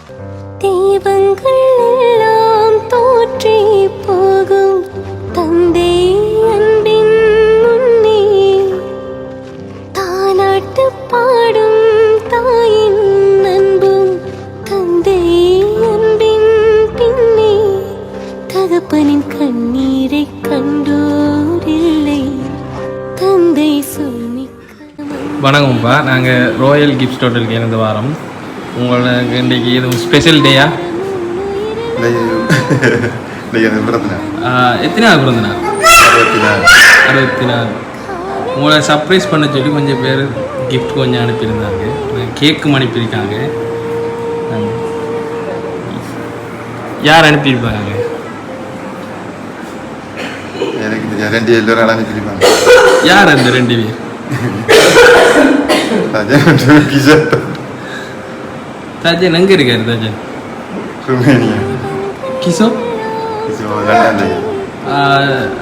தெய்வங்கள் எல்லாம் தோற்றே போகும் தந்தை அன்பின் முன்னே தாலாட்டு பாடும் தாயின் அன்பும் தந்தை அன்பின் பின்னே தகப்பனின் கண்ணீரை கண்டோரில்லை தந்தை சொல்மிக்க. வணக்கம்ப்பா, நாங்கள் ராயல் கிஃப்ட் ஹோட்டலுக்கு இருந்து வாரோம். உங்களுக்கு இன்றைக்கி எதுவும் ஸ்பெஷல் டேயா? எத்தனை பிறந்தனா? 64. உங்களை சர்ப்ரைஸ் பண்ண சொல்லி கொஞ்சம் பேர் கிஃப்ட் கொஞ்சம் அனுப்பியிருந்தாங்க, கேக்கும் அனுப்பியிருக்காங்க. யார் அனுப்பியிருப்பாங்க? யார் அந்த 2 பேர்? தஜன் எங்க இருக்காரு? தஜன் கிசோ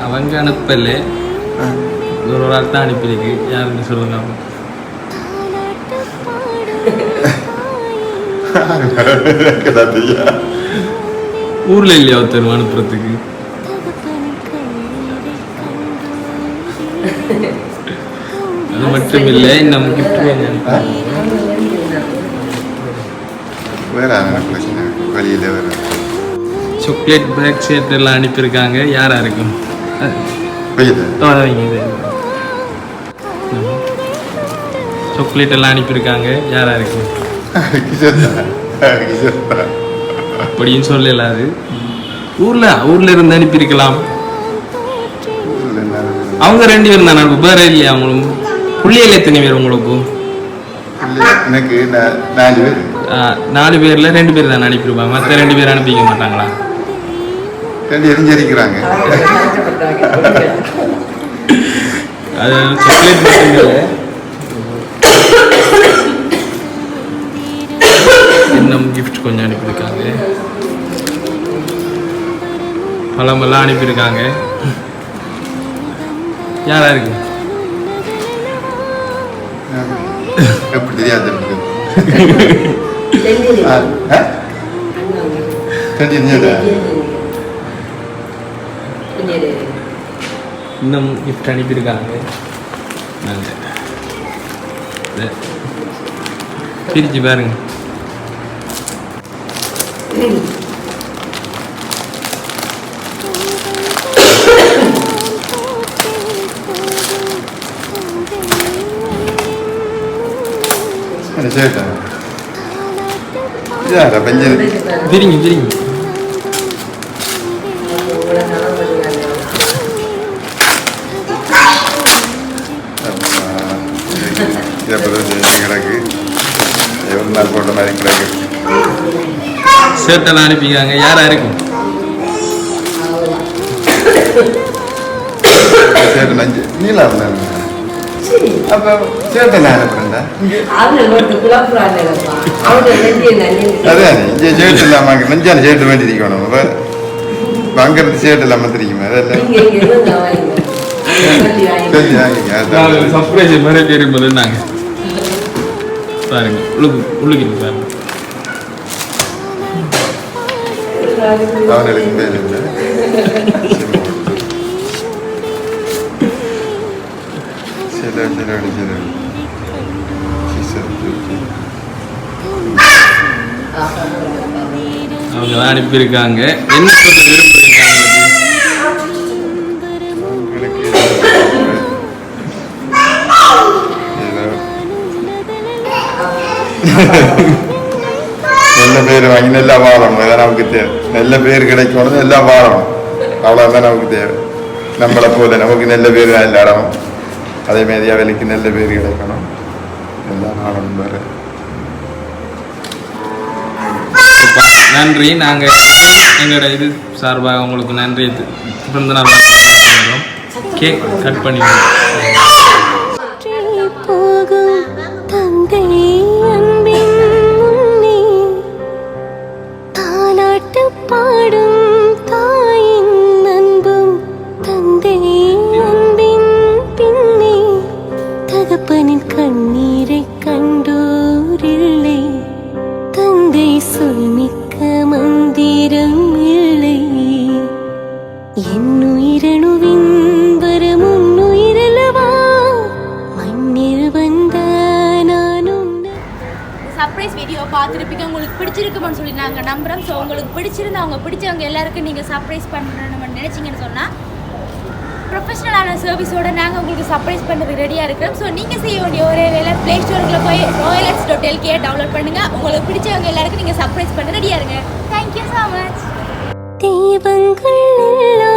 அவங்க அனுப்பல, ஒரு ஆள் தான் அனுப்பியிருக்கு. யாருன்னு சொல்லுங்க. ஊர்ல இல்லையா ஒருத்தர் அனுப்புறதுக்கு? அது மட்டும் இல்லை, இன்னும் கிஃப்ட் சாக்லேட் பேக் செட் எல்லாம் அனுப்பியிருக்காங்க. யாரா இருக்கும்? சாக்லேட் எல்லாம் அனுப்பியிருக்காங்க. யாரா இருக்கும்? அப்படின்னு சொல்லல, அது ஊர்ல இருந்து அனுப்பியிருக்கலாம். அவங்க 2 பேரும் தான் அனுப்பு, வேற இல்லையா? அவங்களும் புள்ளியில் எத்தனை பேர் உங்களுக்கு? எனக்கு 4 பேர். 4 பேர்ல 2 பேர் தான் அனுப்பியிருப்பாங்க. மற்ற 2 பேர் அனுப்பிக்க மாட்டாங்களா? 2 எரிஞ்சிருக்கிறாங்க. அது சாக்லேட் மட்டும் இன்னும் கிஃப்ட் கொஞ்சம் அனுப்பியிருக்காங்க. பழமெல்லாம் அனுப்பியிருக்காங்க. யாரா இருக்கு? எப்படி தெரியாது? இன்னும் கிஃப்ட் அனுப்பியிருக்காங்க. பிரிச்சு பாருங்க. பிரிங்க பிரிங்க. கிடக்கு எவ்வளோ நாள் போட்ட மாதிரி கிடக்கு. ஷர்ட்டெல்லாம் அனுப்பிக்காங்க. யாரா இருக்கும்? சேட்டு நஞ்சு நீலா இருந்தாங்க. அப்போ சேட்டை நான் அனுப்புறேன். அதே இங்கே சேட்டு இல்லாம நஞ்சான சேட்டு வேண்டி இருக்கணும். இப்போ அங்கிருந்து சேட்டு இல்லாமல் தெரியுமா? அதெல்லாம் சர்ப்ரைஸ் மாதிரி தெரியும்போது நாங்கள் பாருங்க. உள்ளுக்கு பாருங்க. அவனுக்கு பேர் இல்லை. அவங்க தான் அனுப்பியிருக்காங்க. என்ன சொல்ல விரும்புறீங்க? நல்ல பேர் வாங்கி நல்லா வாழணும். அதான் நமக்கு தேவை. நல்ல பேர் கிடைக்கணும், நல்லா வாழணும். அவ்வளோதான் நமக்கு தேவை. நம்மளை போல நமக்கு நல்ல பேர் இல்லாடணும். அதே மாதிரி அவளுக்கு நல்ல பேர் கிடைக்கணும், எல்லாம் வாழணும். வேறு நன்றி. நாங்கள் எங்களோட இது சார்பாக உங்களுக்கு நன்றி. பிறந்த நாள் கேக் கட் பண்ணி பாடும் தாயின் அன்பும் தந்தை அன்பின் பின்னே தகப்பனின் கண்ணீரை கண்டோரில்லை தந்தை சொல் உங்களுக்கு பிடிச்சிருக்குமான்னு சொல்லி நாங்கள் நம்புகிறோம். ஸோ உங்களுக்கு பிடிச்சிருந்தா அவங்க பிடிச்சவங்க எல்லாருக்கும் நீங்கள் சர்ப்ரைஸ் பண்ணணும்னு நினச்சிங்கன்னு சொன்னால் ப்ரொஃபஷனலான சர்வீஸோடு நாங்கள் உங்களுக்கு சர்ப்ரைஸ் பண்ணுறது ரெடியாக இருக்கிறோம். ஸோ நீங்கள் செய்ய வேண்டிய ஒரே வேலை ப்ளே ஸ்டோருக்குள்ளே போய் royalx.lk டவுன்லோட் பண்ணுங்கள். உங்களுக்கு பிடிச்சவங்க எல்லாருக்கும் நீங்கள் சர்ப்ரைஸ் பண்ண ரெடியாக இருங்க. Thank you so much. தெய்வங்கள் எல்லாம்